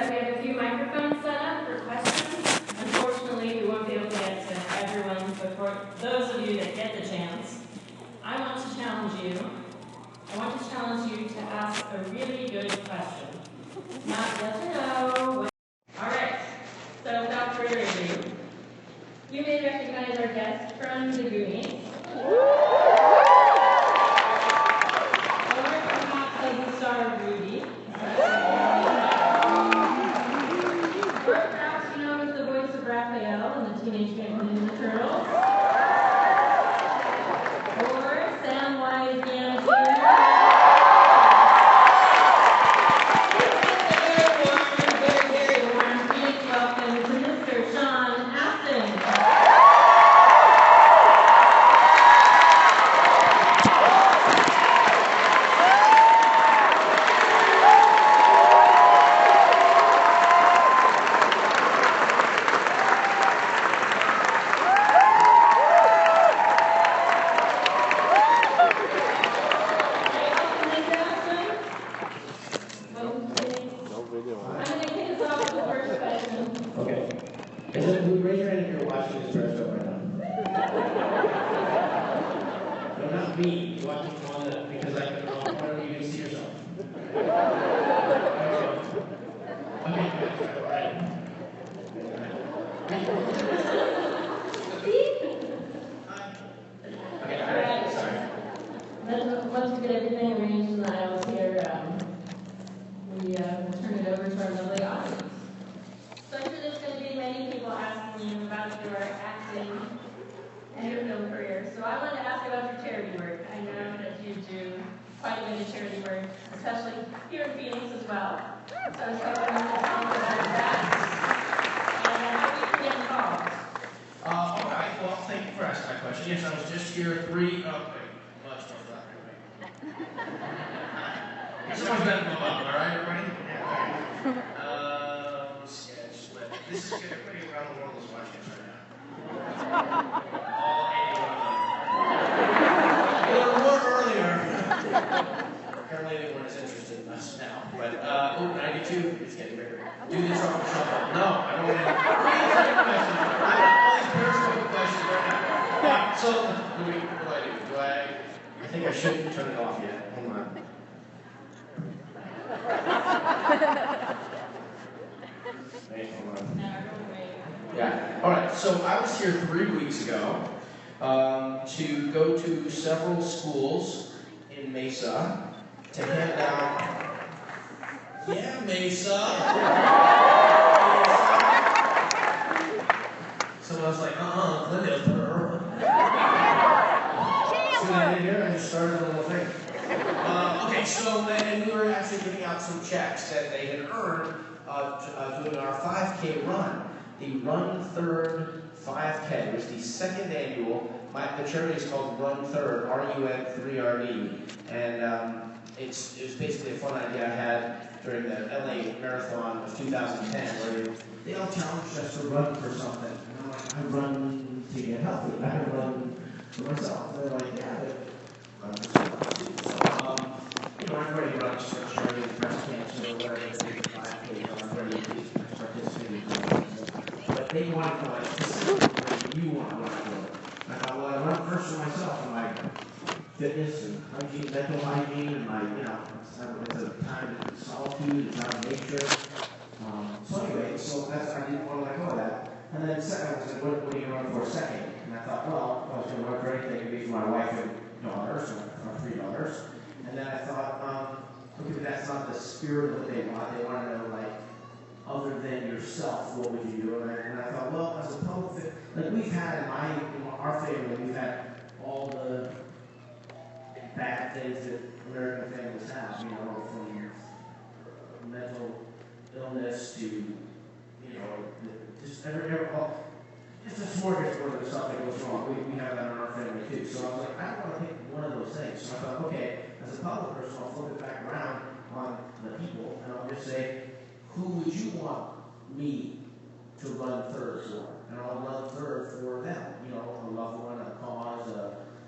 we have a few microphones set up for questions. Unfortunately, we won't be able to get to everyone, but for those of you that get the chance, I want to challenge you to ask a really good question. Not yes or no. All right, so without further ado, you may recognize our guest from the Goonies. Or perhaps as the star of Rudy. Or perhaps you know as the voice of Raphael in the Teenage Mutant Ninja Turtles. Or Samwise Gamgee. Very warm, please welcome to Mr. Sean Astin. Okay. Is it, raise your hand if you're watching this dress up right now. No, not me. You're watching on the, because I can, you can see yourself. Okay, good. All right. Okay, all right. Sorry. Once we get everything arranged in the aisles here, we will turn it over to our lovely audience. So I'm sure there's going to be many people asking you about your acting and your film career. So I wanted to ask about your charity work. I know that you do quite a bit of charity work, especially here in Phoenix as well. So I was hoping you could tell us about that and how we can get involved. All right. Well, thank you for asking that question. Yes, I was just here someone's got to go up, all right, everybody? Sketch. This is good. Everybody around the world is watching us right now. All 81 of them. There were earlier. Apparently they weren't as interested in us now. But, 92, it's getting bigger. Do the trouble shuffle. No, I don't want to. Questions. I got all these periscope questions right now. So, what do I do? I think I shouldn't turn it off yet. Hold on. Yeah. All right. So I was here 3 weeks ago to go to several schools in Mesa to hand out. Yeah, Mesa. Someone was like, Glendale's better. So I just started a little thing. Okay, so then we were actually giving out some checks that they had earned doing our 5K run. The Run Third 5K was the second annual. The charity is called Run Third, RUN3RD, and it was basically a fun idea I had during the LA Marathon of 2010, where they all challenged us to run for something. And I'm like, I run to get healthy. I run for myself. And they're like, yeah, but run for something. So, everybody runs for charity, breast cancer, or whatever it is, 5K, everybody participating. But they wanted to like, specifically, you want to run for it. I thought, well, I run first for myself, and my fitness and hygiene, mental hygiene, and my, it's a time of solitude, it's out of nature. So anyway, so I didn't want to let go of that. And then second, I said, what are you running for second? And I thought, well, I was going to run for anything, maybe for my wife and daughters, or 3 daughters. And then I thought, okay, but that's not the spirit of what they want. They want to know, like, other than yourself, what would you do? And I thought, well, as a public figure, like we've had in our family, we've had all the bad things that American families have, from mental illness to, just just a smorgasbord of stuff that goes wrong. We have that in our family too. So I was like, I don't want to pick one of those things. So I thought, okay, as a public person, I'll flip it back around on the people, and I'll just say, who would you want me to run third for? And I'll run third for them, a loved one, a cause,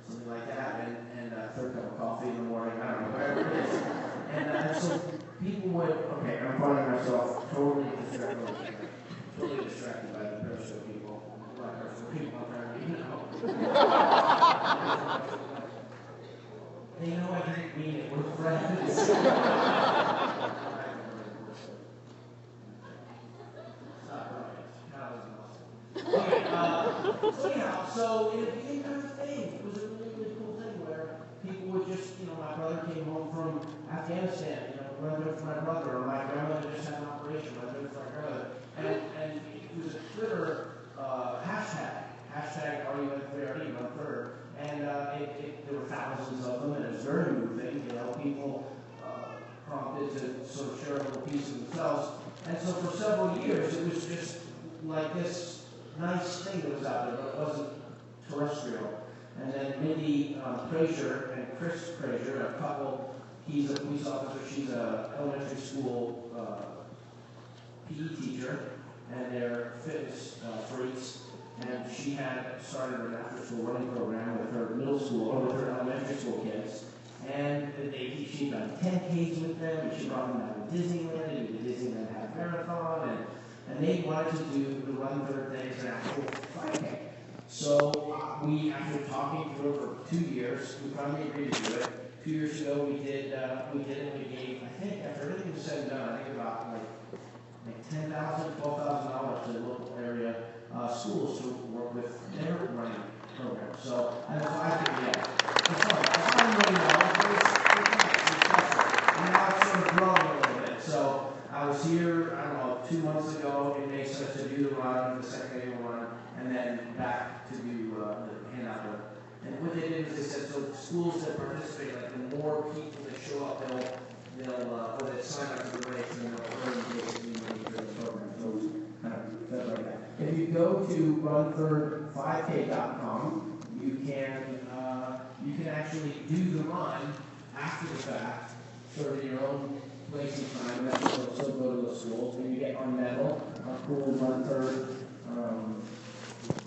something like that, and a third cup of coffee in the morning, I don't know, whatever it is. And so people would, okay, I'm finding myself totally distracted by the periscope people. Not periscope people, I'm trying to, They know I didn't mean it, we're friends. Okay, so anyhow, so it became kind of a thing. It was a really, really cool thing where people would just, my brother came home from Afghanistan, run there for my brother, or my grandmother just had an operation, run there for my grandmother. And it was a Twitter hashtag RUN3RD, run third. And there were thousands of them, and it was very moving. People prompted to sort of share a little piece of themselves. And so for several years, it was just like this nice thing that was out there, but it wasn't terrestrial. And then Mindy Frazier and Chris Frazier, a couple, he's a police officer, she's an elementary school PE teacher, and they're fitness freaks. And she had started an after-school running program with her middle school, or with her elementary school kids. And she done 10Ks with them, and she brought them down to Disneyland, and the Disneyland half marathon, and they wanted to do the Run Third thing as an actual 5K. So we, after talking through it for 2 years, we finally agreed to do it. 2 years ago, we did it, and we gave, I think, after everything was said and done, I think about like $10,000, $12,000 to the local area schools to work with their running program. So, and so I think, yeah, it's fun. It's fun really well. And now it's sort of growing a little bit. So I was here, I don't know, 2 months ago. It makes sense to do the run, the second annual run, and then back to do the handout work. And what they did is they said, so schools that participate, like the more people that show up, they'll or that sign up for the race, and they'll earn basically money for the program. So it's kind of stuff like that. If you go to run3rd5k.com, you can actually do the run after the fact, sort of in your own place and time. That's also go to the schools, and you get our medal, our cool Run Third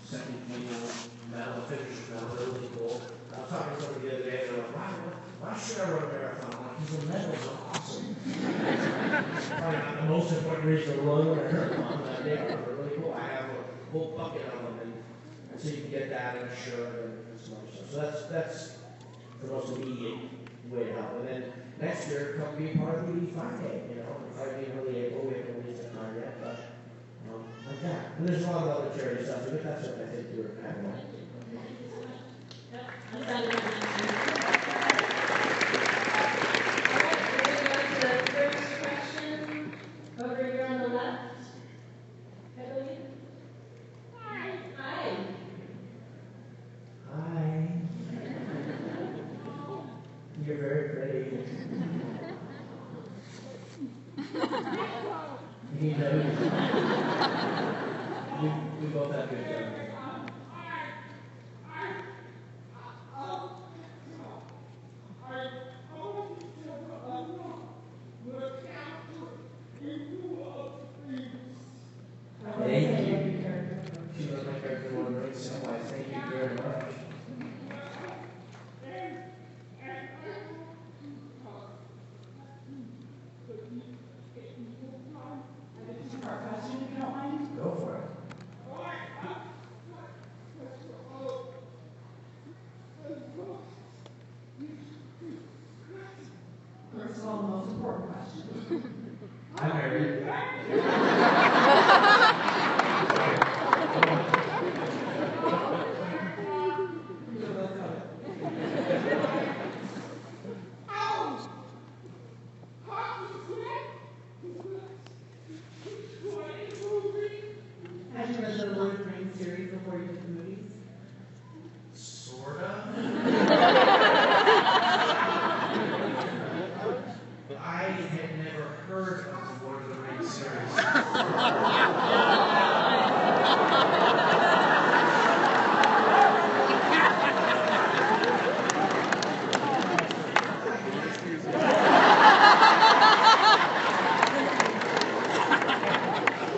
second annual medal, finish medal, really cool. I was talking to somebody the other day, they're like, why should I run a marathon? I'm like, because the medals are awesome. Probably not the most important reason to run a marathon, but they are really cool. I have a whole bucket of them, and so you can get that and a shirt and some other stuff. So that's the most immediate way to help. And then next year, come be part of the 5K, probably in early April, we haven't released the time yet, but like that. And there's a lot of other charity stuff, but that's what I think we're having. Over here on the left, I believe. Hi. Hi. Hi. You're very pretty. We both have good jobs. Thank you. She was my character one great so much. Thank you very much. Go for it. First of all, the most important question. I'm married. Had you read the Lord of the Rings series before you did the movies? Sorta. I had never heard of the Lord of the Rings series.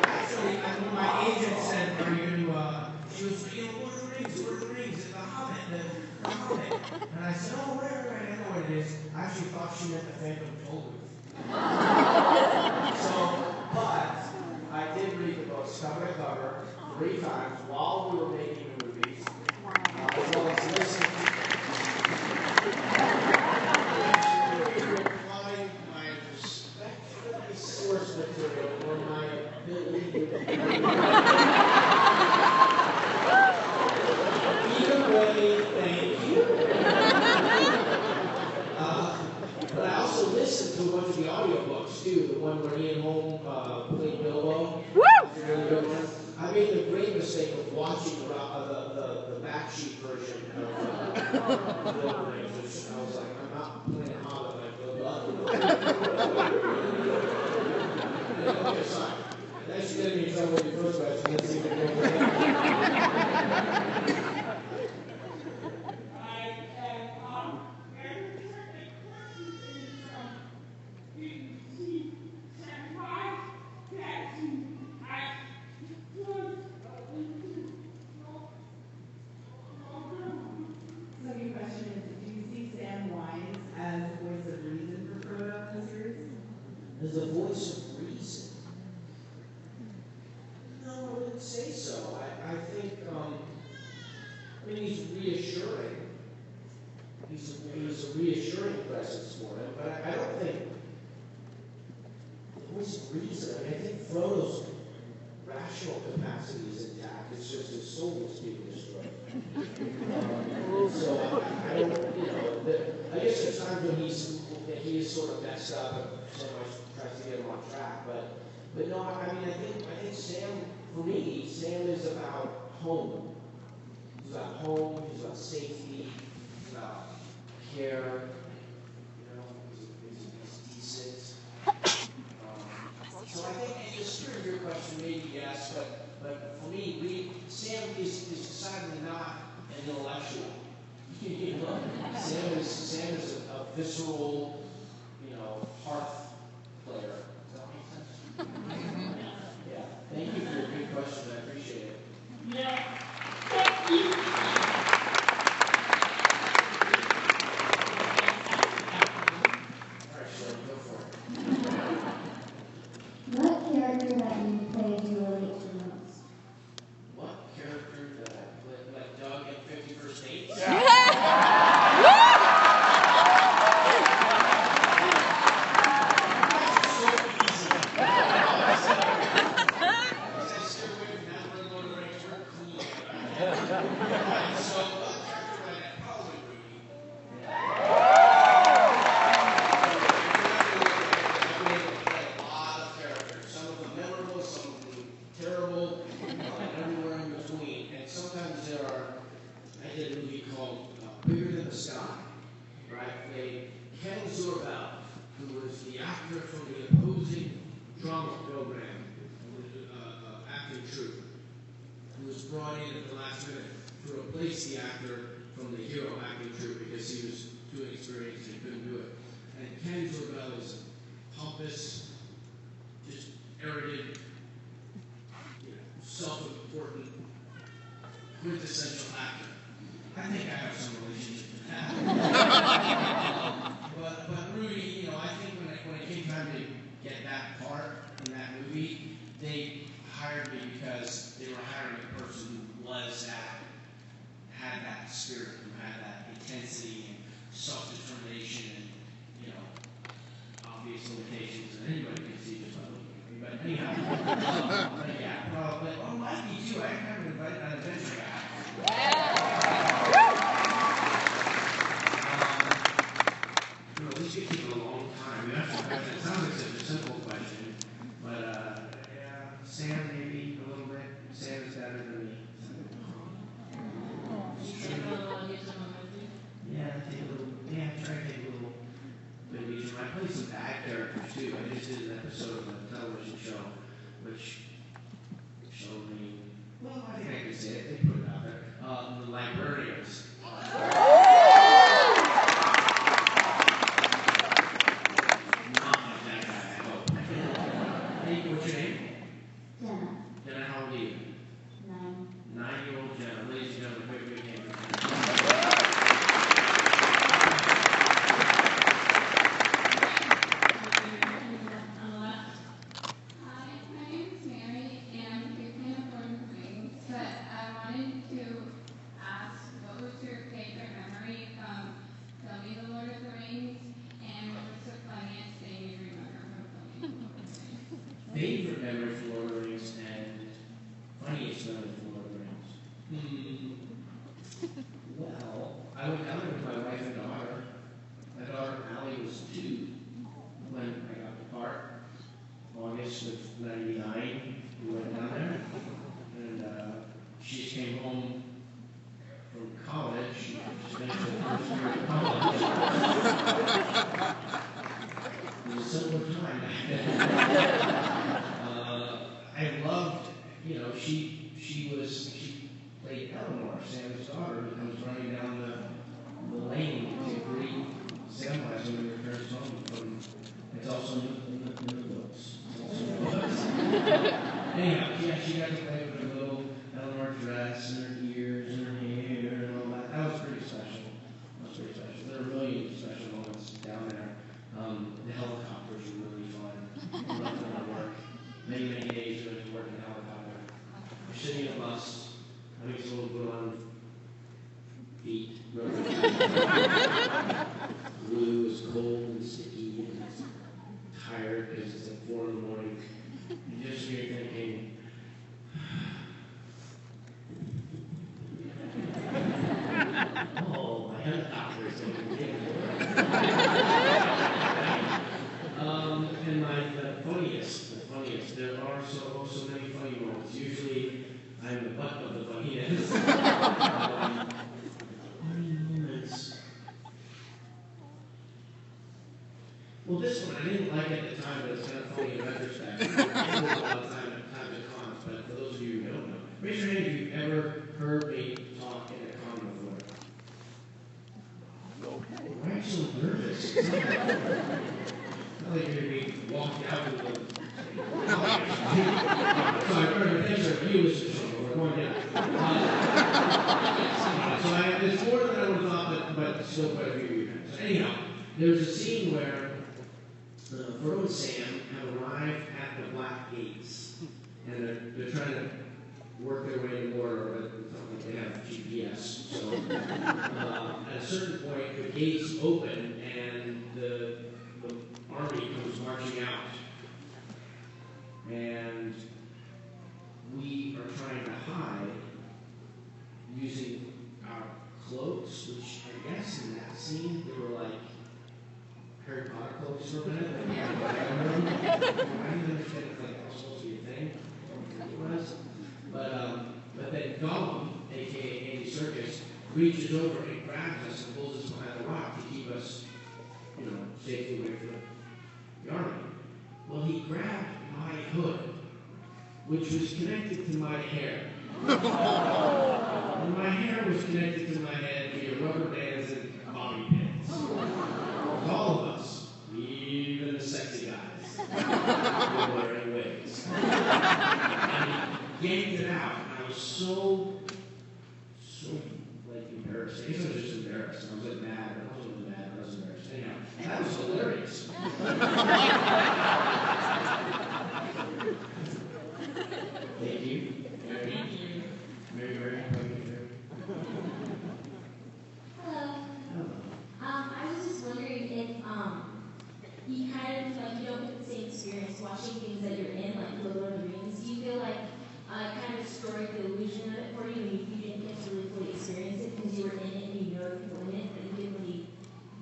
Actually, my agent said, "Are you?" She was, Lord of the Rings, The Hobbit, the Hobbit. And I said, "Oh, right, I know what it is." I actually thought she meant the Phantom Tollbooth. 3 times while we were making movies, as well as listening to applying my respect for the source material or my ability to either way, thank you. But I also listened to a bunch of the audiobooks too, the one where Ian Holm played Bilbo. I made the great mistake of watching the backsheet version of Lord of the Rings, which I was like, I'm not playing Hobbit like Bilbo. Okay, sorry. Thanks for getting me in trouble with your first question. Let's see if we can go with that. As the voice of reason? No, I wouldn't say so. I think, he's reassuring. He's a reassuring presence for him, but I don't think the voice of reason. I think Frodo's rational capacity is intact. It's just his soul is being destroyed. So I don't, I guess there's times when he is sort of messed up and so much tries to get him on track, but no, I think Sam, for me, Sam is about home. He's about home, he's about safety, he's about care, he's decent. So I think in the spirit of your question, maybe yes, but for me, Sam is decidedly not an intellectual. Sam is a visceral, hearth player. Does that make sense? Yeah. Thank you for your good question. I appreciate it. Yeah. Thank you. All right, Shirley, go for it. What character that you play do you relate to most? What character that I play? Like Doug in 50 First Dates? Yeah. Brought in at the last minute to replace the actor from the hero acting troupe because he was too inexperienced and couldn't do it. And Ken Zorbell is pompous, just arrogant, self-important, quintessential actor. I think I have some relationship to that. but Rudy, I think when it came time to get that part in that movie, they hired me because they were hiring a person who was that, had that spirit, who had that intensity and self-determination and, obvious limitations that anybody can see just by looking at me. But anyhow, Mikey too, I haven't invited an adventure guy. This could take a long time. It sounds like such a simple question, but Sam maybe a little bit. Sam is better than me. Try to take a little bit of each. I play some bad characters too. I just did an episode of a television show which showed me, well, I think I can say it, they put it out there, the librarians. Not like that guy, I hope. Hey, what's your name? Jenna. Jenna, how old are you? 9. 9-year-old Jenna. Ladies and gentlemen, quick hand. Hi, my name is Mary, and I'm a big fan of Lord of the Rings. favorite memory from Lord of the Rings and funniest memory from Lord of the Rings. Well, I went down there with my wife and daughter. My daughter Allie was 2 when I got the part. August of '99, we went down there, and she just came home from college. She just finished her first year of college. It was a simpler time back then. I loved, she played Eleanor, Sam's daughter, who comes running down the lane to greet Samwise when he returns home from. It's also in the books. Anyhow, yeah, she got to play with her little Eleanor dress and her ears and her hair and all that. That was pretty special. There were a million special moments down there. The helicopters were really fun. Many days we went to work in a helicopter. We're sitting in a bus, having someone put on feet. Blue is cold and sticky and tired because it's like 4 in the morning. You just hear thinking, oh, my helicopter is going to get and the funniest, there are so many funny moments. Usually, I'm the butt of the funniness. Funny moments. Well, this one I didn't like at the time, but it's kind of funny in retrospect. I don't know about time at cons, but for those of you who don't know, raise your hand if you've ever heard me talk in a con before. Why are you so nervous? It's not like you're going to be walked out of the. Sorry, thanks for you listening to we're going down. So it's more than I would have thought, but still quite a few of you guys. So anyhow, there's a scene where Frodo and Sam have arrived at the Black Gates, and they're trying to work their way to the border, but it's not like they have GPS. So at a certain point, the gates open, and the army comes marching out, and we are trying to hide using our cloaks, which I guess in that scene they were like Harry Potter cloaks for a minute. I didn't understand if that was supposed to be a thing. It was. But then Gollum, aka Andy Serkis, reaches over and grabs us and pulls us behind the rock to keep us, safely away from the army. Well, he grabbed my hood, which was connected to my hair. And my hair was connected to my head via rubber bands and bobby pins. All of us, even the sexy guys, were wearing wigs. And he yanked it out, and I was so embarrassed. I guess I was just embarrassed. I was like mad. I wasn't really mad. I was embarrassed. Anyhow, that was hilarious. Thank you. Mary. Hello. I was just wondering if you kind of like you don't get the same experience watching things that you're in, like Lord of the Rings. Do you feel like it kind of destroyed the illusion of it for you, and you didn't get to really fully experience it because you were in it and you know the people in it, but you didn't really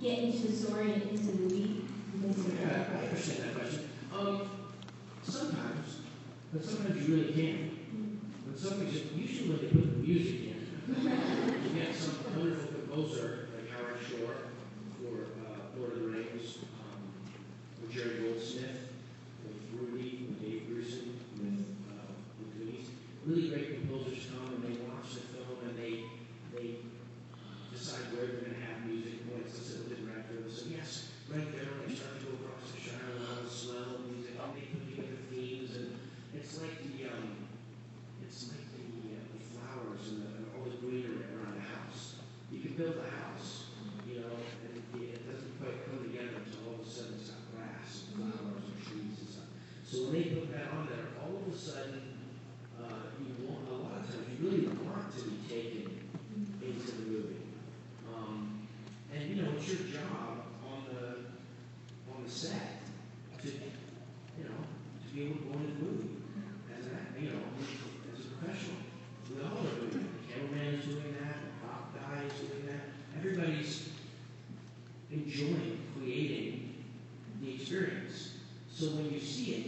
get into the story and into the movie? Yeah, I understand that question. Sometimes, but sometimes you really can. But sometimes, usually when they put the music in, you get some wonderful composer like Howard Shore for Lord of the Rings, with Jerry Goldsmith, with Rudy, with Dave Grusin, with Goonies. Really great composers come and they watch the film and they decide where they're going to have music points. Let's say the director will say, yes, right there when they start to go across the Shire, the smell of music, and they put together themes, and it's like the flowers and all the greenery around the house. You can build a house, and it doesn't quite come together until all of a sudden it's got grass and flowers and trees and stuff. So when they put that on there, all of a sudden, a lot of times you really want to be taken into the movie. And it's your job on the professional. We all are doing that. The cameraman is doing that. The prop guy is doing that. Everybody's enjoying creating the experience. So when you see it,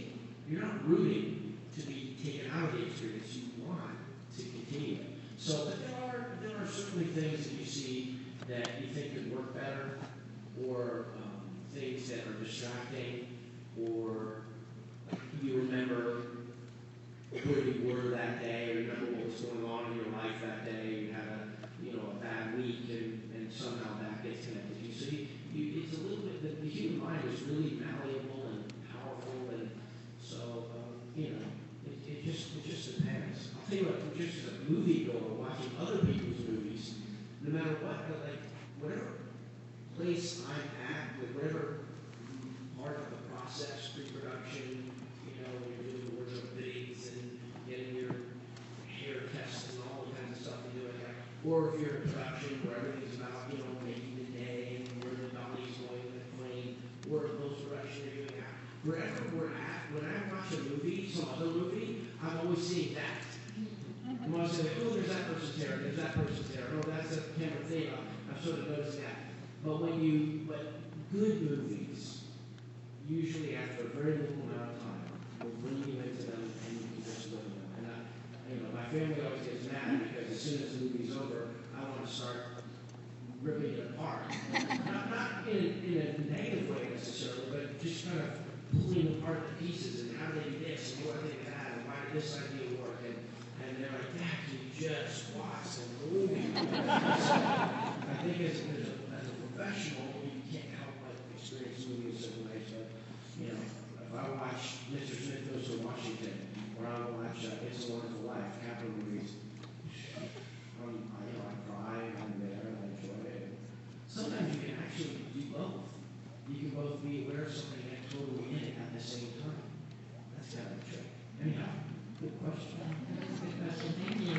you're not rooting to be taken out of the experience. You want to continue it. So but there are certainly things that you see that you think could work better, or things that are distracting, or you remember where you were that day, or remember what was going on in your life that day. You had a bad week, and somehow that gets connected to you. So it's a little bit, the human mind is really malleable and powerful, and so it just depends. I'll tell you what, just as a movie goer watching other people's movies, no matter what, like whatever place I'm at, with whatever part of the process, pre-production, when you're doing wardrobe fittings and getting your hair tested and all the kinds of stuff you do, or if you're in production where everything's about, making the day and where the dolly's going in the plane, or post-production you're doing that. Wherever we're at, when I watch a movie, some other movie, I'm always seeing that. I'm always saying, oh, there's that person's hair, there's that person's hair, oh, that's a camera thing. I've sort of noticed that. But good movies, usually after a very little amount of time, will bring you into them and you can just live in them. And my family always gets mad because as soon as the movie's over, I want to start ripping it apart. not in a negative way necessarily, but just kind of pulling apart the pieces and how they do this and what they that and why did this idea work, and they're like, Dad, can you just watch the movie? I think as a professional, you can't help but experience movies in certain ways. But if I watch Mr. Smith Goes to Washington, or I watch It's a Wonderful Life, capital movies, I cry, I'm there, and I enjoy it. Sometimes you can actually do both. You can both be aware of something and totally in it at the same time. That's kind of a trick. Anyhow, good question. Good question. Thank you.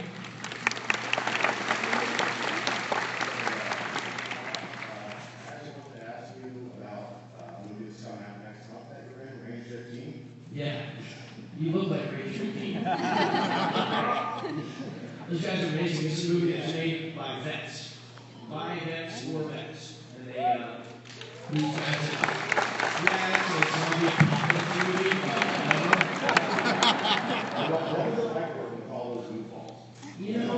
Yeah, you look like Rachel Dean. Those guys are amazing. This is a movie that's made by vets. By vets or vets. And these guys it's a zombie apocalypse movie. What was it like working with all those goofballs? They were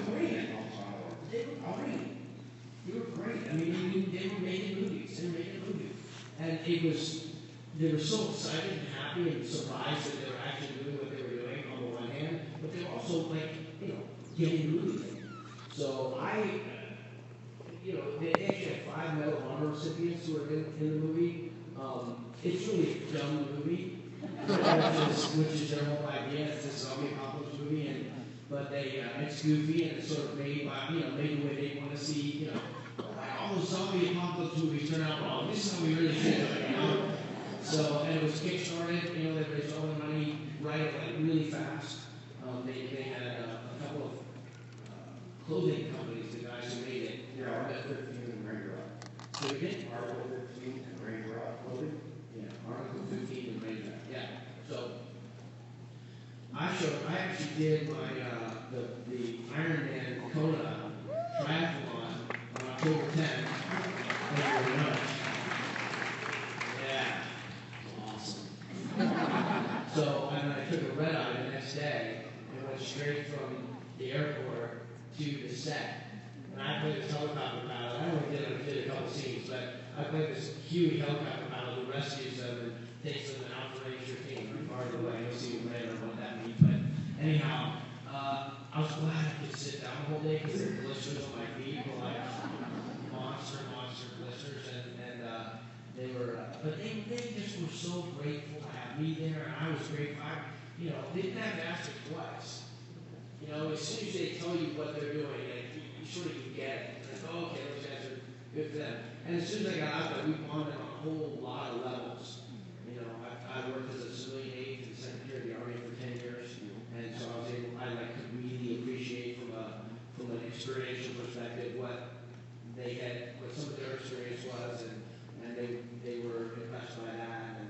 great. They were great. I mean, they were making movies. And they were so excited and happy and surprised that they were actually doing what they were doing on the one hand, but they were also getting moving. So they actually had 5 Medal of Honor recipients who were in the movie. It's really a dumb movie, which is their whole idea. It's a zombie apocalypse movie, but it's goofy and it's sort of made by made the way they want to see. All those zombie apocalypse movies turn out wrong. This is how we really should do it. So, and it was kickstarted. They raised all the money really fast. They had a couple of clothing companies, the guys who made it. Yeah, Article 15 and Ranger Rock. So again, Article 15 and Ranger Rock clothing? Yeah, Article 15 and Ranger Rock. Yeah. So I actually did my the Ironman Kona triathlon on October 10th. Thank you very much. Yeah. Awesome. So and I took a red eye the next day and went straight from the airport to the set. And I played this helicopter pilot. I only did a couple scenes, but I played this huge helicopter pilot who rescues them and takes them out to Ranger King pretty far away. You'll see later what that means. But anyhow, I was glad I could sit down the whole day because the blisters on my feet were like monster blisters, and they were, but they just were so grateful to have me there, and I was grateful. They didn't have to ask me twice. As soon as they tell you what they're doing, you sort of can get it. It's like, oh, okay, those guys are good for them. And as soon as I got out there, we bonded on a whole lot of levels. I worked as a civilian aide to the Secretary of the Army for 10 years, and so I could really appreciate from an experiential perspective what some of their experience was, and they were impressed by that. And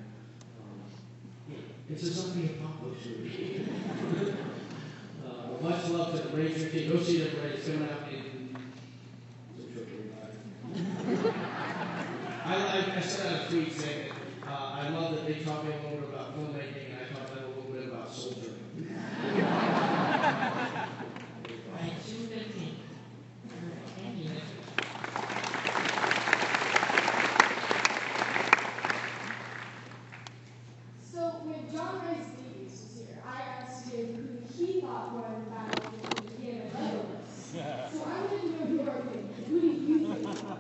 it's a zombie apocalypse movie. much love to the Ranger team. Go see the parade. It's coming up in. I sent out a tweet saying I love that they taught me a little bit about filmmaking and I taught them a little bit about soldiering. Right, 2:15. All right, thank you. So when John Rice Davies was here, I asked him who he thought won the battle between him and Legolas. So I wanted to know your opinion. Who do you think won?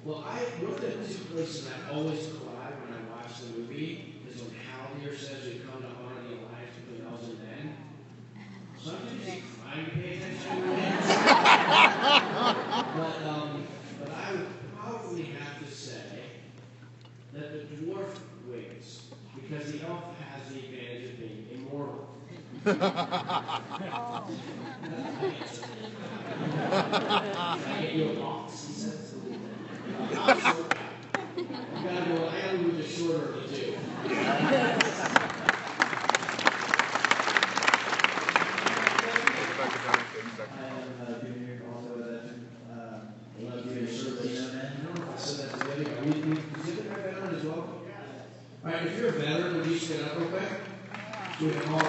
Well, one of the two places I always cry when I watch the movie is when Haldir says we come to honor the alliance between elves and men. Sometimes you crying to pay attention to it. But I would probably have to say that the dwarf wins because the elf has the advantage of being immortal. I get you a box, he says. I gotta go with the shorter of the two. I am junior, also a veteran. Love you, Filipino man. I said that to the other guy. Is the other guy veteran as well? All right, if you're a veteran, would you stand up real quick? So we can all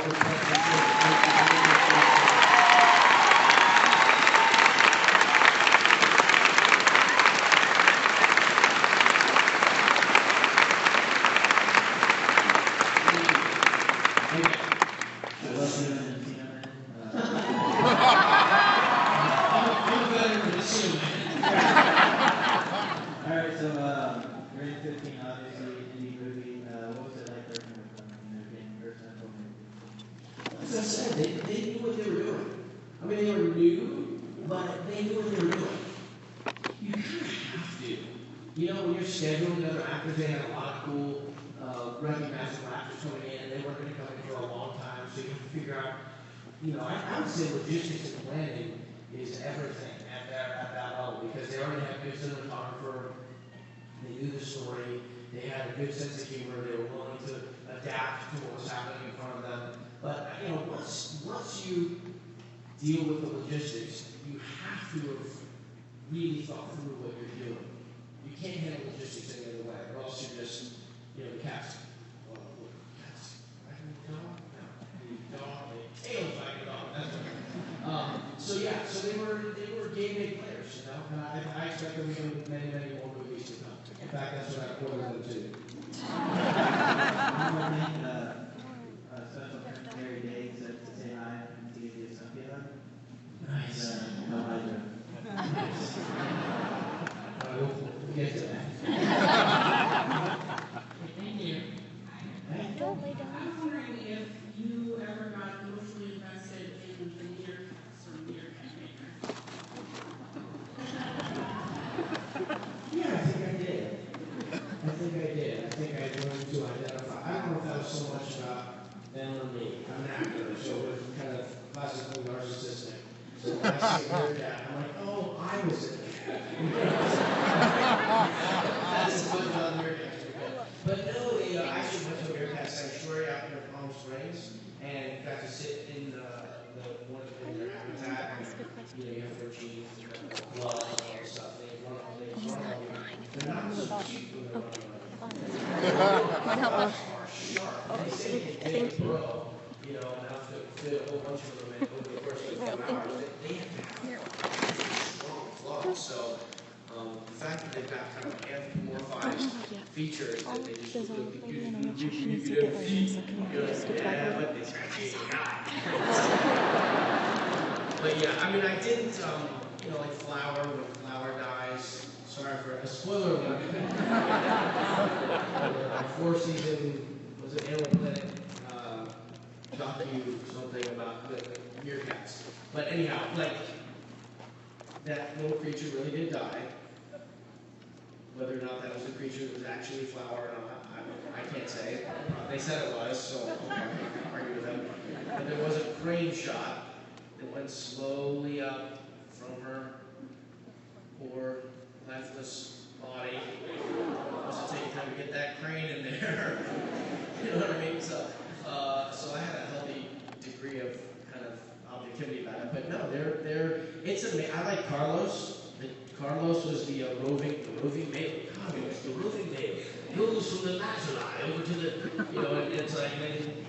I would say logistics and planning is everything at that level because they already have a good cinematographer, they knew the story, they had a good sense of humor, they were willing to adapt to what was happening in front of them. But once you deal with the logistics, you have to have really thought through what you're doing. You can't handle logistics any other way, or else you're just, the cats. So they were game day players, and I expect them to do many, many more movies to come. In fact, that's what I quoted them to. Special friend Mary Day said to say hi and to give you a Cynthia. Nice. No, I do. We'll get to that. Thank you. Hey. I'm wondering if you ever got emotionally invested in the meerkats or meerkat maker. Yeah, I think I did. I think I learned to identify. I don't know if that was so much about them or me. I'm an actor, so it was kind of classically narcissistic. So when I see a meerkat, I'm like, oh, I was in the cat. That's as much about meerkats. But no, I actually went to a meerkat sanctuary out near Palm Springs and got to sit in one of their habitat. And, you have their jeans, blood, and all this stuff. They run all day. They're not so cute when they're running around. They're sharp. They say they can big grow, and I'll fit a whole bunch of them in over the course of a few hours. They have strong claws. So the fact that they've got kind of anthropomorphized features that they just look But yeah, I mean, I didn't, like Flower, when Flower dies. Sorry for a spoiler alert. Four-season, was it Animal Planet, something about the meerkats. But anyhow, that little creature really did die. Whether or not that was the creature that was actually Flower or not, I can't say. They said it was, so I'm not going to argue with them. But there was a crane shot that went slowly up from her poor, lifeless body. Must have taken time to get that crane in there. You know what I mean? So I had a healthy degree of negativity about it, but no, it's amazing. I like Carlos. Carlos was the roving male. God, it was the roving male. Goes from the Nazarite over to the, and it's like, and then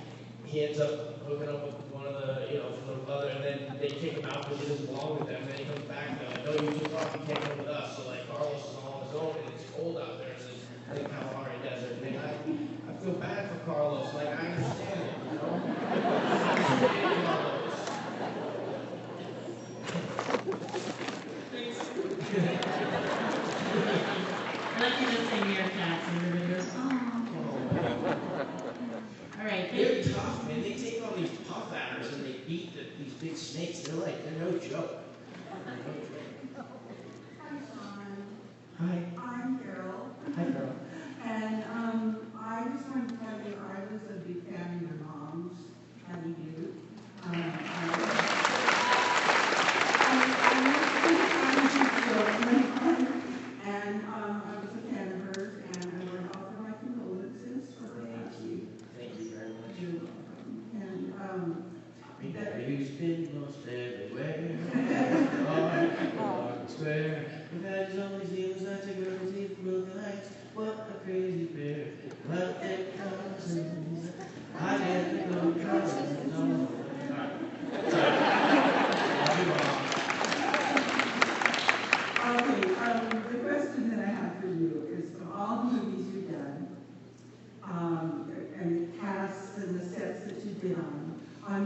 he ends up hooking up with one of the, from the other, and then they kick him out because he doesn't belong with them, and then he comes back, and they're like, no, you too far, you can't come with us. So like, Carlos is on his own, and it's cold out there, so I think Kalahari Desert. And I feel bad for Carlos, like, I understand it, I understand Carlos. I like you just say meerkats and everybody goes, oh. All right. They're tough, man. They take all these puff adders and they beat these big snakes. They're no joke. Hi, Sean. Hi. I'm Carol. Hi, Carol. And I just wanted to tell you, I was a big fan of your mom's. How do you do? I was a fan of hers, and I want to offer my condolences for her passing. Thank you very much. And Who's been lost everywhere? Square. We've had his only seals that to go to see broken lights. What a crazy pair. Love that cousins. I get to go cousins. Okay, the question that I have for you is, from all the movies you've done, and the casts and the sets that you've been on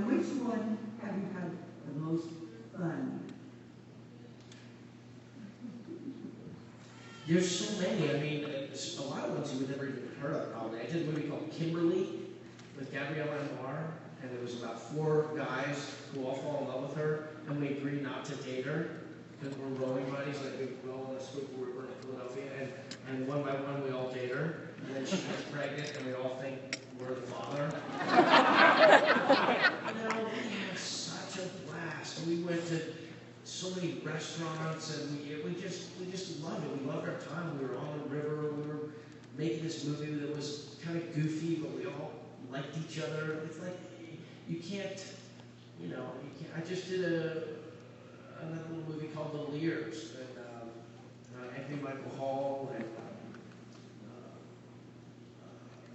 which one have you had the most fun? There's so many. I mean, a lot of ones you would never even heard of, probably. I did a movie called Kimberly with Gabrielle Anwar, and it was about 4 guys who all fall in love with her, and we agreed not to date her because we're rowing buddies, like we row on the Schuylkill River in Philadelphia, and one by one we all date her, and then she gets pregnant, and we all think we're the father. We had such a blast. We went to so many restaurants, and we just loved it. We loved our time. We were on the river. We were making this movie that was kind of goofy, but we all liked each other. It's like you can't. I just did another little movie called The Lears, and Anthony Michael Hall and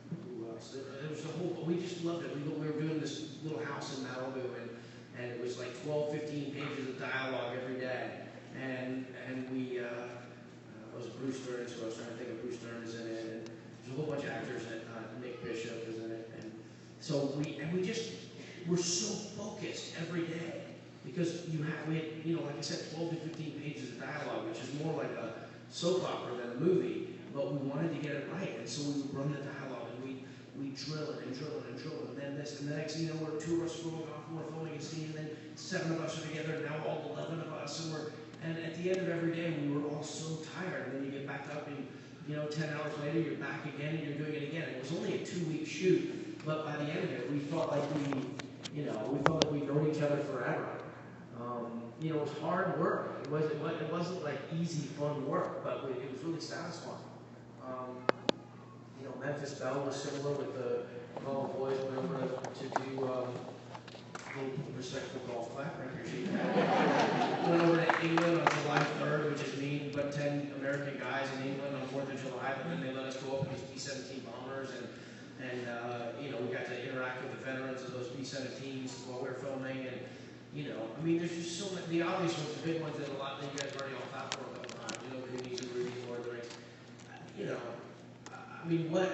who else? There was a whole. We just loved it. We were doing this little house in Malibu, and it was like 12, 15 pages of dialogue every day. And we, it was Bruce Dern, so I was trying to think of Bruce Dern is in it, and there's a whole bunch of actors in it. Nick Bishop is in it, and so we're so focused every day because we had, like I said, 12 to 15 pages of dialogue, which is more like a soap opera than a movie, but we wanted to get it right, and so we would run the dialogue, and we drill it and drill it and drill it, and then this, and the next thing you know, we're 2 of us going off, and we're filming a scene, and then 7 of us are together, and now all 11 of us, and at the end of every day, we were all so tired, and then you get back up, and 10 hours later, you're back again, and you're doing it again. It was only a 2-week shoot, but by the end of it, we felt like we known each other forever. It was hard work. It wasn't like easy, fun work, but it was really satisfying. Memphis Belle was similar with all the boys went over to do a respectful golf clap. I appreciate that. Went over to England on July 3rd, which is me, but 10 American guys in England on 4th of July, but then they let us go up in these B-17 bombers, and we got to interact with the veterans of those B-17s while we were filming, and there's just so many. The obvious ones, the big ones that a lot that you guys already all thought for a couple times. Goonies and Rudy, Lord of the Rings.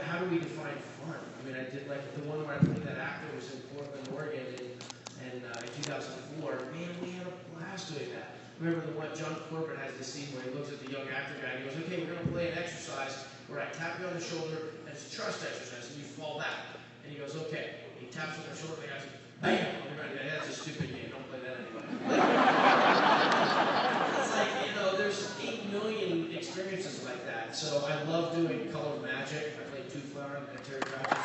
How do we define fun? I did like the one where I played that actor was in Portland, Oregon, in 2004. Man, we had a blast doing that. Remember the one John Corbett has the scene where he looks at the young actor guy and he goes, "Okay, we're going to play an exercise where I tap you on the shoulder and it's a trust exercise and you fall back." And he goes, "Okay." He taps on the shoulder and the guy goes, "Bam!" On the ground. Yeah, that's a stupid game. Don't play that anymore. It's like, there's 8 million experiences like that. So I love doing Color of Magic. I played Tooth Flower and Terry Pratchett.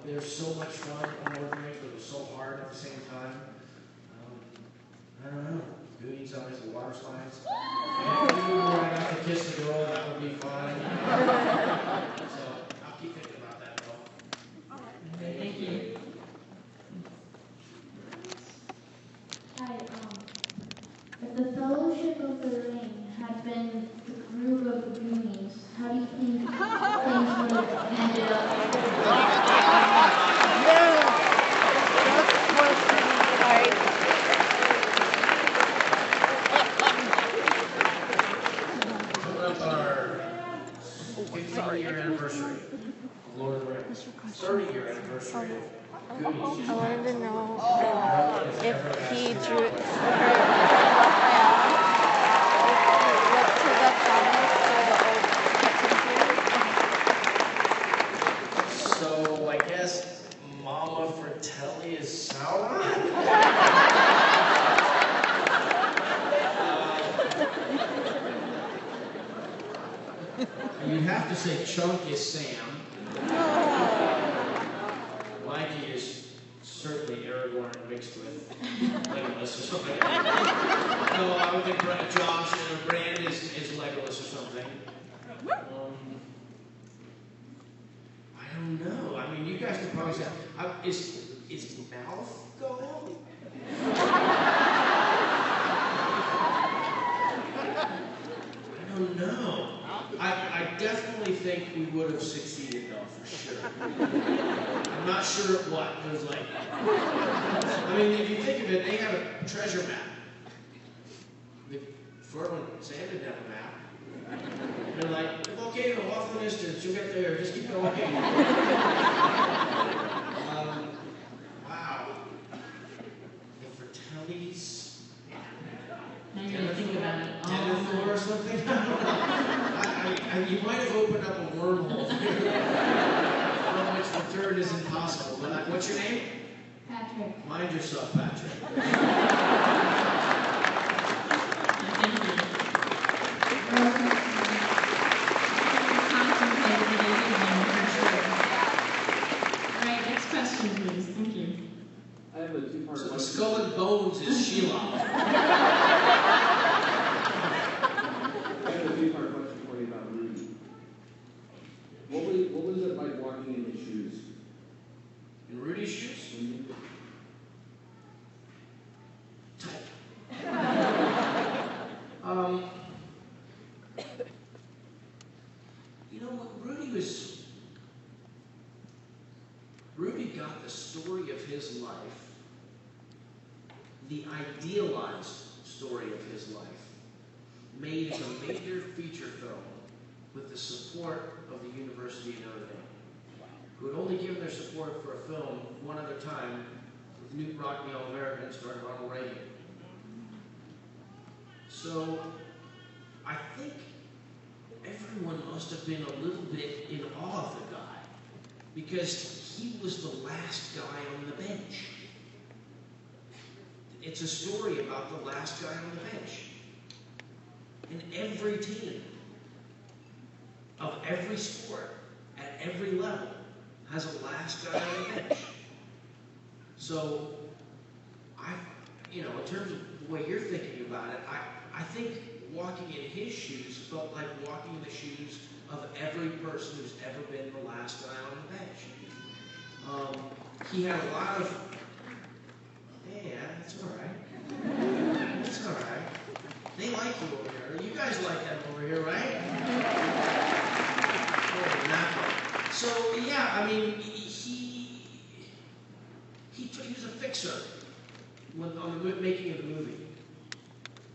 There's so much fun on Lord of the Rings, but it was so hard at the same time. I don't know. Goonies, obviously, water slides. If you were I got to kiss the girl, that would be fun. So I'll keep thinking about that, though. Okay, thank you. of Lord of the Rings. 30-year anniversary of Goonies. I wanted to know If if he drew looked to the comics or the old cartoon series. So I guess Mama Fratelli is Sauron? You'd have to say Chunk is Sam. Mikey is certainly Aragorn mixed with Legolas or something. No, I would think Josh or Brand is Legolas or something. I don't know. I mean, you guys could probably say, is Mouth gone? I don't know. I definitely think we would have succeeded though, for sure. I'm not sure at what. It was like, I mean, if you think of it, they have a treasure map. Before when Sam didn't have a map, they're like, the volcano off in the distance, you'll get there, just keep going. Wow. The Fratellis. Now you're gonna think about it. Denethor or something? You might have opened up a wormhole from which the third is impossible. But what's your name? Patrick. Mind yourself, Patrick. Alright, next question, please. Thank you. I have a two-part So the question. skull and bones is Sheila. I have a two-part question for you about Rudy. What was it like walking in his shoes? In Rudy's shoes? Tight. You know what? Rudy got the story of his life, the idealized story of his life, made as a major feature film with the support of the University of Notre Dame, who had only given their support for a film one other time with Newt Rocknell American starring Ronald Reagan. So I think everyone must have been a little bit in awe of the guy because he was the last guy on the bench. It's a story about the last guy on the bench. And every team of every sport at every level has a last guy on the bench. So in terms of the way you're thinking about it, I think walking in his shoes felt like walking in the shoes of every person who's ever been the last guy on the bench. He had a lot of, yeah, that's all right. That's all right. They like you over here. You guys like them over here, right? So yeah, I mean, he was a fixer on the making of the movie.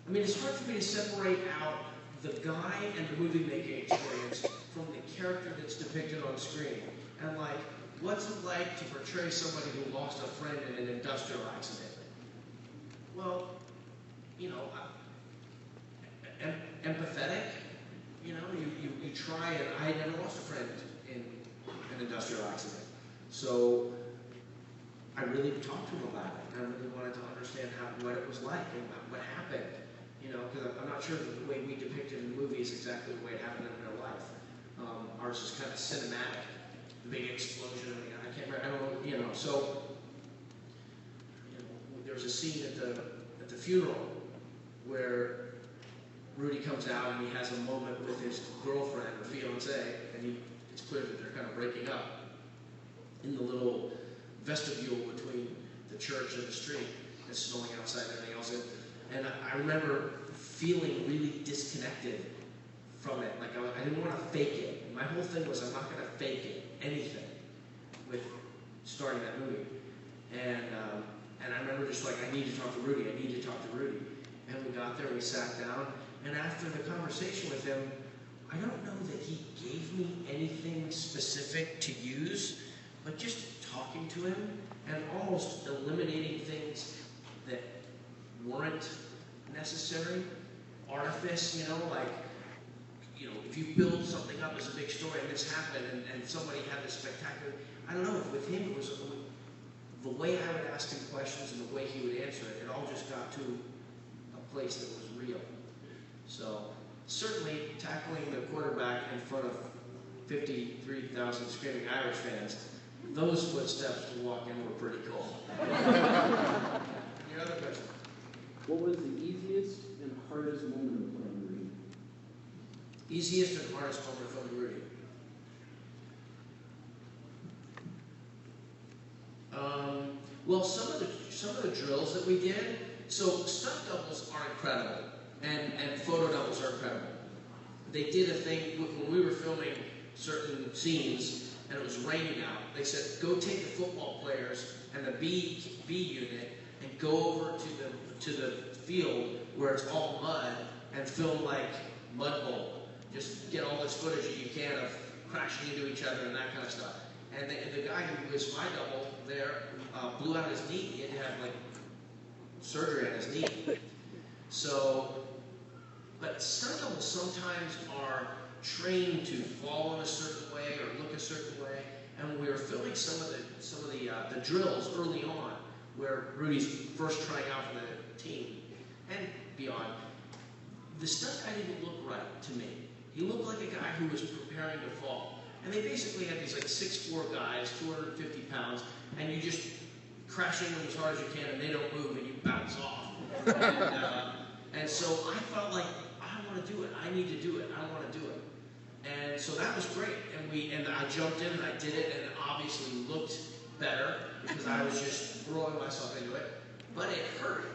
I mean, it's hard for me to separate out the guy and the movie-making experience from the character that's depicted on screen. And like, what's it like to portray somebody who lost a friend in an industrial accident? Well, empathetic. You try, and I never lost a friend in an industrial accident. So I really talked to him about it. And I really wanted to understand what it was like and what happened. Because I'm not sure that the way we depict it in the movie is exactly the way it happened in real life. Ours is kind of cinematic, the big explosion. I can't remember. I don't know. So there was a scene at the funeral where Rudy comes out and he has a moment with his girlfriend or fiance, and it's clear that they're kind of breaking up in the little vestibule between the church and the street. It's snowing outside and everything else. And I remember feeling really disconnected from it. Like I didn't want to fake it. My whole thing was I'm not going to fake it, anything, with starting that movie. And I remember just like, I need to talk to Rudy. I need to talk to Rudy. And we got there, we sat down, and after the conversation with him, I don't know that he gave me anything specific to use, but just talking to him and almost eliminating things that weren't necessary. Artifice, like, if you build something up as a big story and this happened and somebody had this spectacular, I don't know, with him it was the way I would ask him questions and the way he would answer it, it all just got to a place that was real. So certainly tackling the quarterback in front of 53,000 screaming Irish fans, those footsteps to walk in were pretty cool. Your other question? What was the easiest and hardest moment of playing Rudy? Easiest and hardest moment of playing Rudy? Well, some of the drills that we did. So stunt doubles are incredible, and photo doubles are incredible. They did a thing when we were filming certain scenes, and it was raining out. They said, go take the football players and the B unit and go over to the field where it's all mud and film like mud bowl. Just get all this footage that you can of crashing into each other and that kind of stuff. And the guy who was my double there blew out his knee. He had to have surgery on his knee. So, but stunt doubles sometimes are trained to fall in a certain way or look a certain way. And we were filming some of the drills early on, where Rudy's first trying out for the team and beyond. The stunt guy didn't look right to me. He looked like a guy who was preparing to fall. And they basically had these 6'4" guys, 250 pounds, and you just crash into them as hard as you can, and they don't move, and you bounce off. And so I felt like, I want to do it. I need to do it. I want to do it. And so that was great. And I jumped in and I did it, and it obviously looked better because I was just throwing myself into it. But it hurt.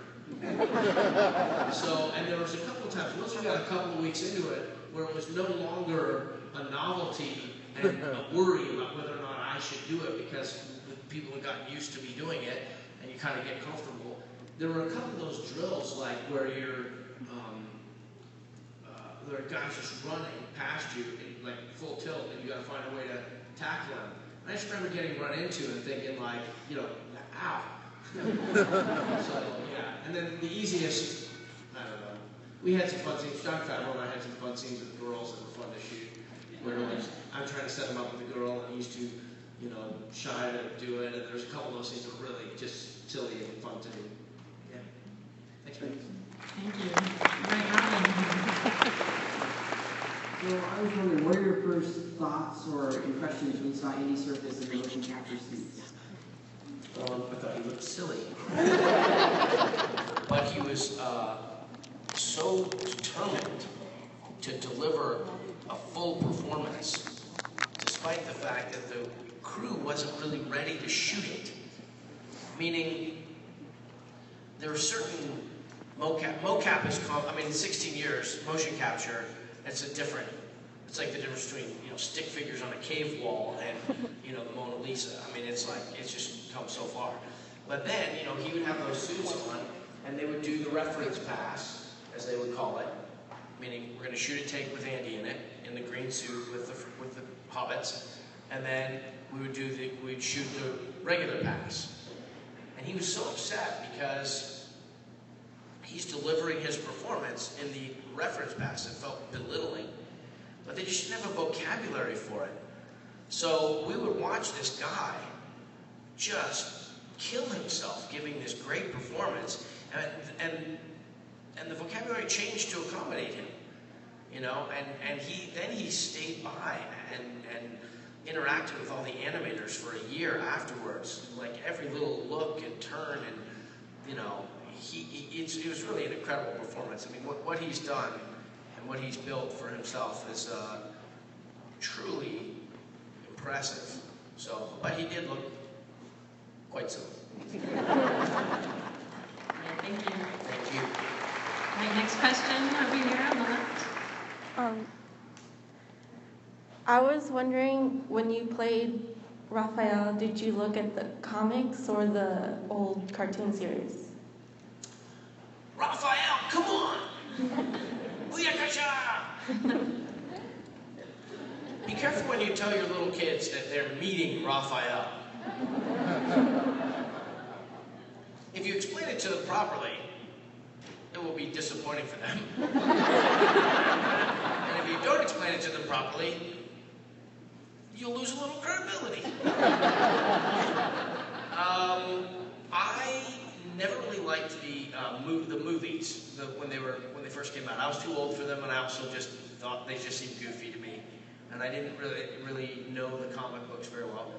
So, and there was a couple of times, once we got a couple of weeks into it, where it was no longer a novelty and a worry about whether or not I should do it because people had gotten used to me doing it, and you kind of get comfortable. There were a couple of those drills where there are guys just running past you in full tilt, and you got to find a way to tackle them. And I just remember getting run into and thinking ow. So yeah, and then the easiest, I don't know. We had some fun scenes. John Favreau and I had some fun scenes with girls that were fun to shoot. Where I'm trying to set him up with a girl, and he's too, shy to do it. And there's a couple of those things that were really just silly and fun to do. Yeah. Thanks, man. Thank you. Right, So I was wondering, what are your first thoughts or impressions when you saw Andy Serkis in the motion capture scenes? I thought he looked silly. But he was so determined to deliver a full performance, despite the fact that the crew wasn't really ready to shoot it. Meaning, there were certain mocap is called, 16 years, motion capture, it's like the difference between, stick figures on a cave wall and, the Mona Lisa. It's just come so far. But then, he would have those suits on, and they would do the reference pass, as they would call it, meaning we're going to shoot a take with Andy in it, in the green suit with the hobbits, and then we'd shoot the regular pass. And he was so upset because he's delivering his performance in the reference pass. It felt belittling. But they just didn't have a vocabulary for it. So we would watch this guy just kill himself giving this great performance, and the vocabulary changed to accommodate him, and he stayed by and interacted with all the animators for a year afterwards, every little look and turn, and it was really an incredible performance. What he's done and what he's built for himself is truly impressive. So, but he did look quite silly. Yeah, thank you. Thank you. All right, next question over here on the left. I was wondering, when you played Raphael, did you look at the comics or the old cartoon series? Raphael, come on! Booyakasha! Be careful when you tell your little kids that they're meeting Raphael. If you explain it to them properly, it will be disappointing for them. And if you don't explain it to them properly, you'll lose a little credibility. I never really liked the movies when they first came out. I was too old for them, and I also just thought they just seemed goofy to me, and I didn't really know the comic books very well.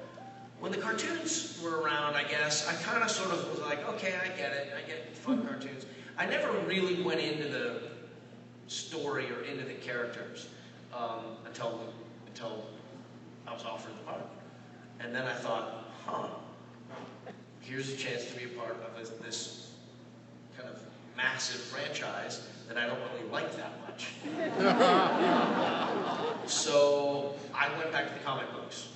When the cartoons were around, I guess I kind of sort of was like, okay, I get it. I get fun cartoons. I never really went into the story or into the characters until I was offered the part. And then I thought, here's a chance to be a part of this kind of massive franchise that I don't really like that much. So I went back to the comic books.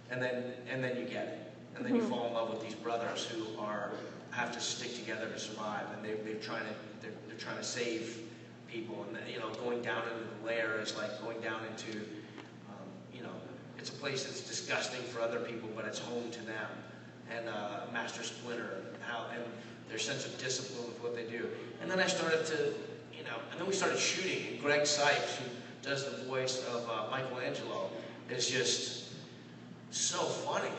And then you get it. And then you fall in love with these brothers who have to stick together to survive, and they're trying to save people. And going down into the lair is like going down into it's a place that's disgusting for other people, but it's home to them. And Master Splinter and their sense of discipline with what they do. And then I started to and then we started shooting. And Greg Sipes, who does the voice of Michelangelo, is just so funny.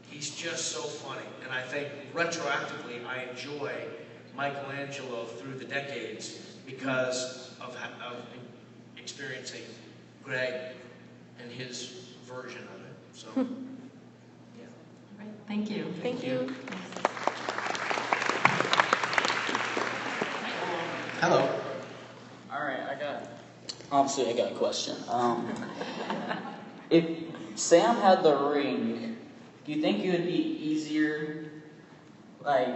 He's just so funny. And I think retroactively I enjoy Michelangelo through the decades because of experiencing Greg and his version of it. So, yeah. Right. Thank you. Thank you. Hello. All right, I got a question. If Sam had the ring, do you think it would be easier, like,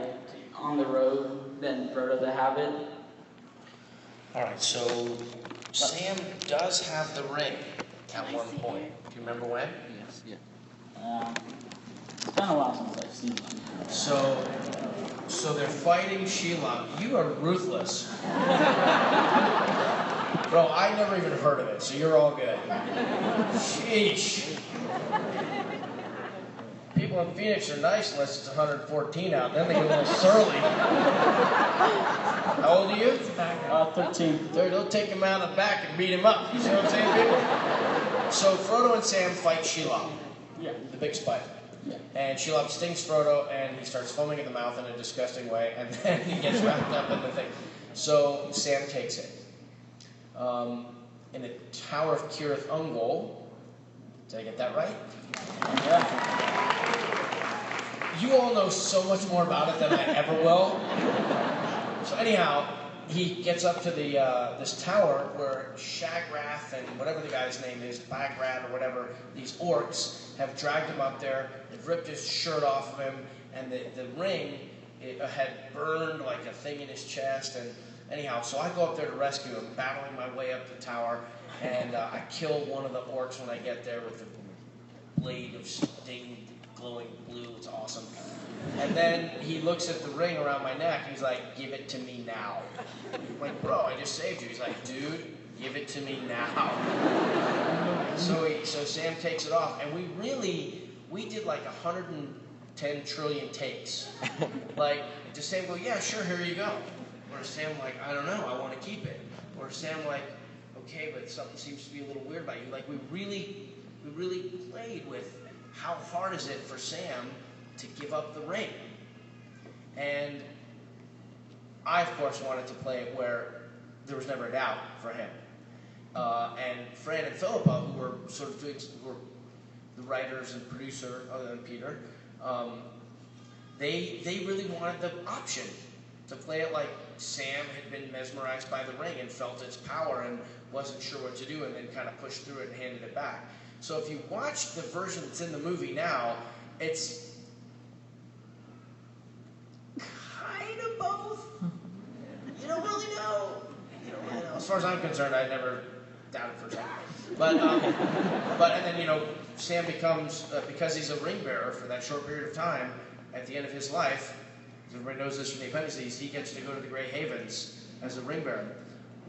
on the road than Frodo to have it? Alright, so Sam does have the ring at one point. Do you remember when? Yes, yeah. It's been a while since I've seen one. So they're fighting Shelob. You are ruthless. Bro, I never even heard of it, so you're all good. Sheesh. People in Phoenix are nice unless it's 114 out. Then they get a little surly. How old are you? 13. They'll take him out of the back and beat him up. You see what I'm saying, people? So Frodo and Sam fight Shelob. Yeah. The big spider. Yeah. And Shelob stings Frodo, and he starts foaming at the mouth in a disgusting way, and then he gets wrapped up in the thing. So Sam takes it. In the Tower of Cirith Ungol. Did I get that right? Yeah. You all know so much more about it than I ever will. So anyhow, he gets up to the this tower where Shagrath and whatever the guy's name is, Bagrat or whatever, these orcs have dragged him up there. They've ripped his shirt off of him, and the ring had burned like a thing in his chest. And anyhow, so I go up there to rescue him, battling my way up the tower, and I kill one of the orcs when I get there with the blade of stinged, glowing blue. It's awesome. And then he looks at the ring around my neck. He's like, "Give it to me now." I'm like, "Bro, I just saved you." He's like, "Dude, give it to me now." So Sam takes it off, and we did like 110 trillion takes. Like, does Sam go, "Yeah, sure, here you go"? Or is Sam like, "I don't know, I want to keep it"? Or is Sam like, "Okay, but something seems to be a little weird about you"? Like, we really played with how hard is it for Sam to give up the ring. And I, of course, wanted to play it where there was never a doubt for him. And Fran and Philippa, who were the writers and producer, other than Peter, they really wanted the option to play it like Sam had been mesmerized by the ring and felt its power and wasn't sure what to do, and then kind of pushed through it and handed it back. So if you watch the version that's in the movie now, it's kind of both. You don't really know. As far as I'm concerned, I never doubted for a second. But and then Sam becomes because he's a ring bearer for that short period of time. At the end of his life, everybody knows this from the appendices, he gets to go to the Grey Havens as a ring bearer.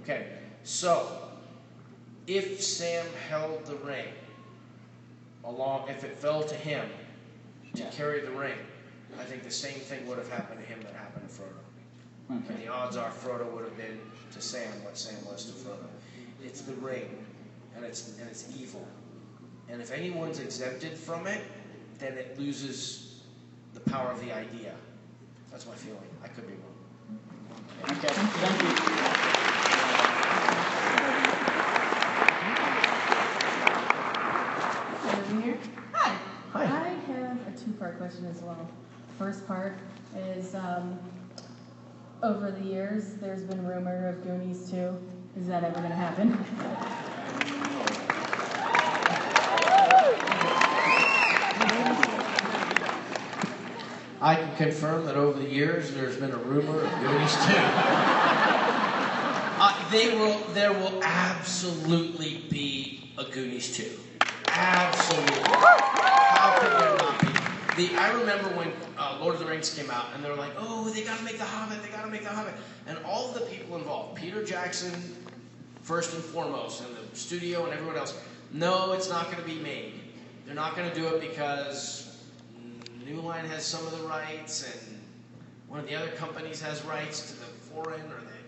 Okay, so if Sam held the ring, if it fell to him to carry the ring, I think the same thing would have happened to him that happened to Frodo. Okay. And the odds are Frodo would have been to Sam what Sam was to Frodo. It's the ring, and it's evil. And if anyone's exempted from it, then it loses the power of the idea. That's my feeling. I could be wrong. Okay, thank you. Over here. Hi. Hi. I have a two-part question as well. First part is, over the years, there's been rumor of Goonies 2. Is that ever going to happen? I can confirm that over the years there's been a rumor of Goonies 2. There will absolutely be a Goonies 2. Absolutely. How could there not be? I remember when Lord of the Rings came out, and they were like, oh, they gotta make The Hobbit, they gotta make The Hobbit. And all of the people involved, Peter Jackson, first and foremost, and the studio and everyone else, no, it's not gonna be made. They're not gonna do it because New Line has some of the rights, and one of the other companies has rights to the foreign or the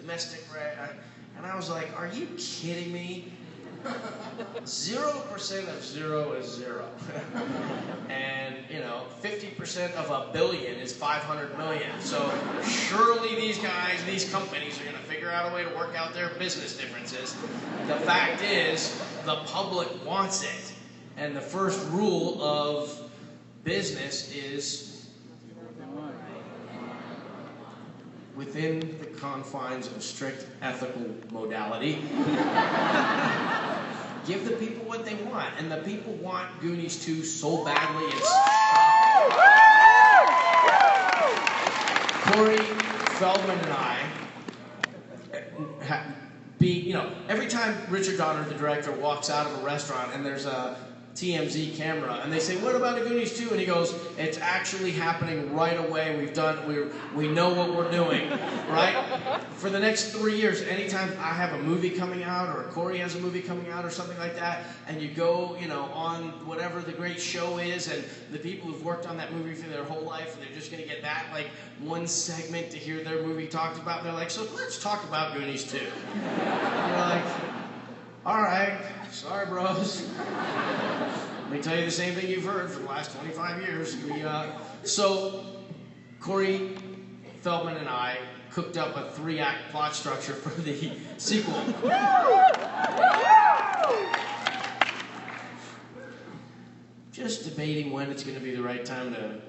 domestic right. And I was like, are you kidding me? 0% of 0 is 0. And, 50% of a billion is 500 million. So surely these guys, these companies are going to figure out a way to work out their business differences. The fact is, the public wants it. And the first rule of business is within the confines of strict ethical modality. Give the people what they want, and the people want Goonies 2 so badly it's Corey Feldman and I every time Richard Donner, the director, walks out of a restaurant and there's a TMZ camera, and they say, what about a Goonies 2? And he goes, it's actually happening right away. We know what we're doing, right? For the next 3 years, anytime I have a movie coming out, or Corey has a movie coming out, or something like that, and you go, on whatever the great show is, and the people who've worked on that movie for their whole life, and they're just going to get that, one segment to hear their movie talked about, and they're like, so let's talk about Goonies 2. And you're like, all right, sorry, bros. Let me tell you the same thing you've heard for the last 25 years. So, Corey Feldman and I cooked up a 3-act plot structure for the sequel. Just debating when it's going to be the right time to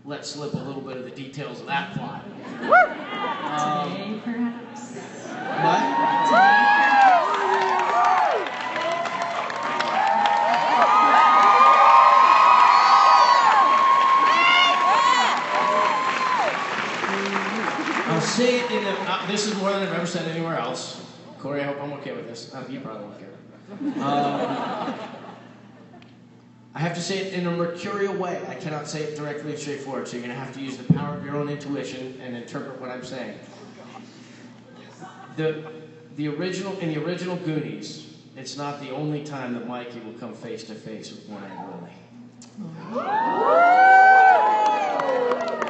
let slip a little bit of the details of that plot. Today, perhaps? What? Today? I'll say it this is more than I've ever said anywhere else. Corey, I hope I'm okay with this. You probably won't care. I have to say it in a mercurial way. I cannot say it directly and straightforward, so you're going to have to use the power of your own intuition and interpret what I'm saying. In the original Goonies, it's not the only time that Mikey will come face to face with One-Eyed Willie.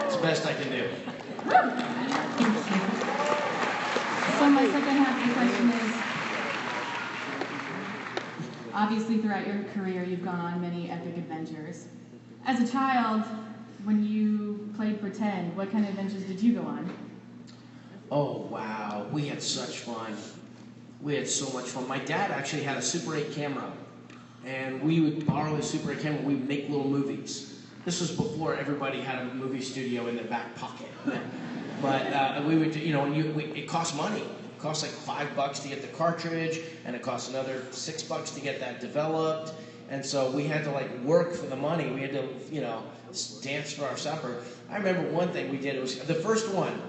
It's the best I can do. So my second half of the question is, obviously throughout your career you've gone on many epic adventures. As a child, when you played pretend, what kind of adventures did you go on? Oh, wow. We had such fun. We had so much fun. My dad actually had a Super 8 camera, and we would borrow his Super 8 camera and we would make little movies. This was before everybody had a movie studio in their back pocket. But we would, it cost money. It cost like $5 to get the cartridge, and it cost another $6 to get that developed. And so we had to work for the money. We had to, dance for our supper. I remember one thing we did. It was the first one.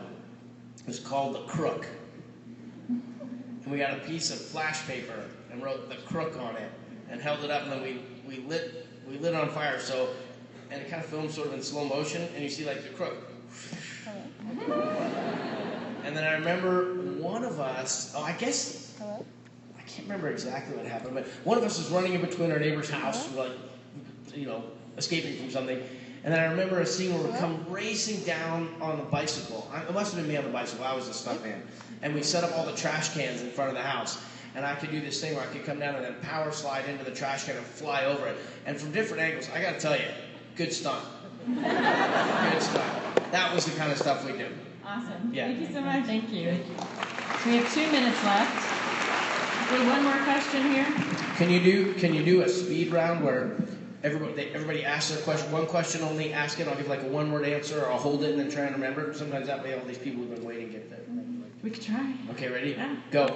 It was called The Crook. And we got a piece of flash paper and wrote The Crook on it and held it up, and then we lit it on fire. So, and it kind of filmed sort of in slow motion, and you see The Crook. And then I remember one of us, can't remember exactly what happened, but one of us was running in between our neighbor's house, like, escaping from something. And then I remember a scene where we come racing down on the bicycle. It must have been me on the bicycle. I was the stuntman. And we set up all the trash cans in front of the house. And I could do this thing where I could come down and then power slide into the trash can and fly over it. And from different angles, I got to tell you, good stunt. Good stunt. That was the kind of stuff we do. Awesome. Yeah. Thank you so much. Thank you. So we have 2 minutes left. We have one more question here. Can you do a speed round where everybody asks their question, one question only, ask it, I'll give like a one-word answer, or I'll hold it and then try and remember. Sometimes that way all these people who've been waiting get there. We could try. Okay, ready? Yeah. Go.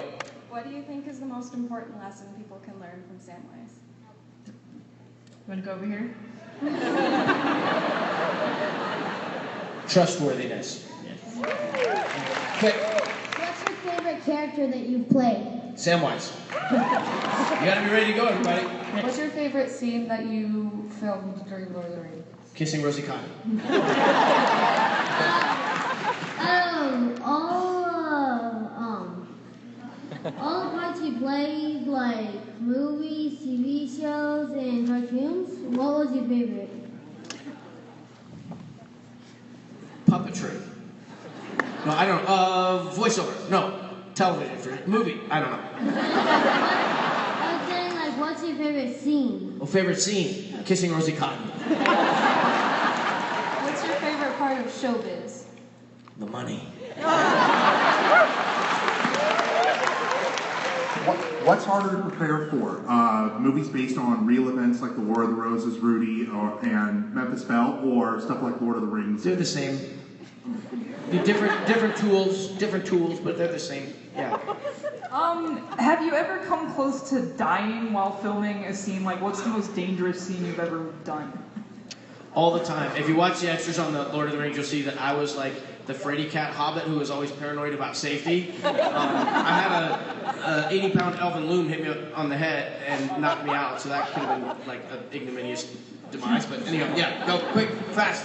What do you think is the most important lesson people can learn from Samwise? You want to go over here? Trustworthiness. Yes. Okay. What's your favorite character that you've played? Samwise. You gotta be ready to go, everybody. What's your favorite scene that you filmed during Lord of the Rings? Kissing Rosie Cotton. All the parts you played, like movies, TV shows, and cartoons, what was your favorite? Puppetry. No, I don't know. Voiceover. No. Television. Movie. I don't know. I was saying, like, what's your favorite scene? Oh, favorite scene? Kissing Rosie Cotton. What's your favorite part of showbiz? The money. What's harder to prepare for? Movies based on real events like The War of the Roses, Rudy, and Memphis Belle, or stuff like Lord of the Rings? They're the same. They're different tools, but they're the same. Yeah. Have you ever come close to dying while filming a scene? Like, what's the most dangerous scene you've ever done? All the time. If you watch the extras on the Lord of the Rings, you'll see that I was like the Frady Cat Hobbit who was always paranoid about safety. I had a 80-pound elven loom hit me on the head and knocked me out, so that could have been like an ignominious demise. But anyhow, yeah, go quick, fast.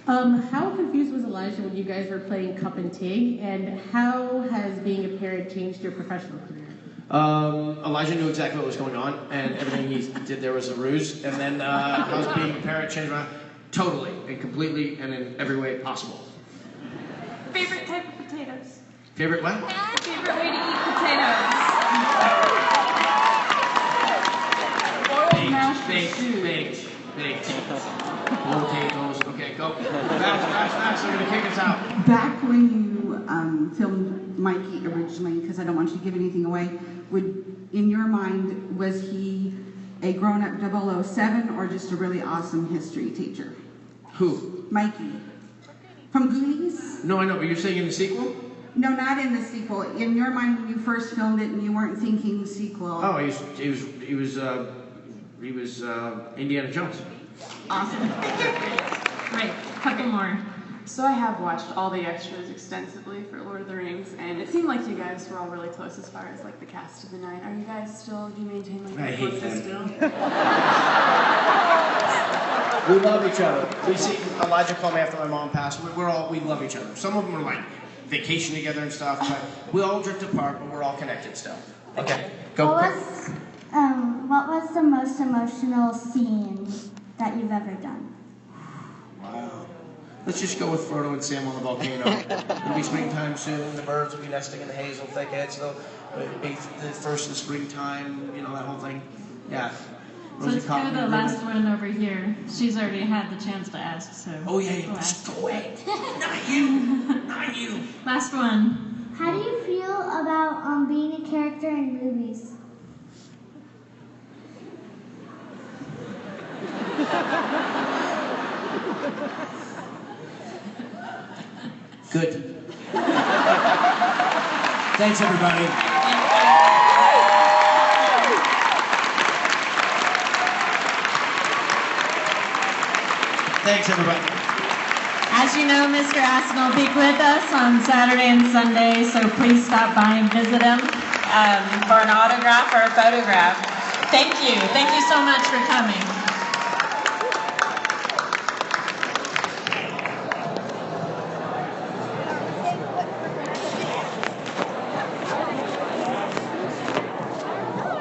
How confused was Elijah when you guys were playing Cup and Tig, and how has being a parent changed your professional career? Elijah knew exactly what was going on, and everything he did there was a ruse. And then how's being a parent changed my totally and completely and in every way possible. Favorite type of potatoes? Favorite what? Favorite way to eat potatoes? Boiled mashed Baked. Potatoes. Okay, go. Fast. They're going to kick us out. Back when you filmed Mikey originally, because I don't want you to give anything away, in your mind, was he a grown-up 007 or just a really awesome history teacher? Who? Mikey. From Goonies? No, I know, but you're saying in the sequel? No, not in the sequel. In your mind, when you first filmed it and you weren't thinking sequel. Oh, he was Indiana Jones. Awesome. Great. Couple more. So I have watched all the extras extensively for Lord of the Rings, and it seemed like you guys were all really close as far as like the cast of the 9. Are you guys still? Do you maintain like I the hate closest them. still? We love each other. We see Elijah called me after my mom passed. We love each other. Some of them are like vacation together and stuff, but we all drift apart, but we're all connected still. Okay, go quick. What was the most emotional scene that you've ever done? Wow. Let's just go with Frodo and Sam on the volcano. It'll be springtime soon. The birds will be nesting in the hazel thickets. They'll be the first of springtime. You know, that whole thing. Yeah. So let's do the last one over here. She's already had the chance to ask, so. Oh yeah. Just go away. Not you. Last one. How do you feel about being a character in movies? Good. Thanks, everybody. Thanks, everybody. As you know, Mr. Astin will be with us on Saturday and Sunday, so please stop by and visit him for an autograph or a photograph. Thank you. Thank you so much for coming.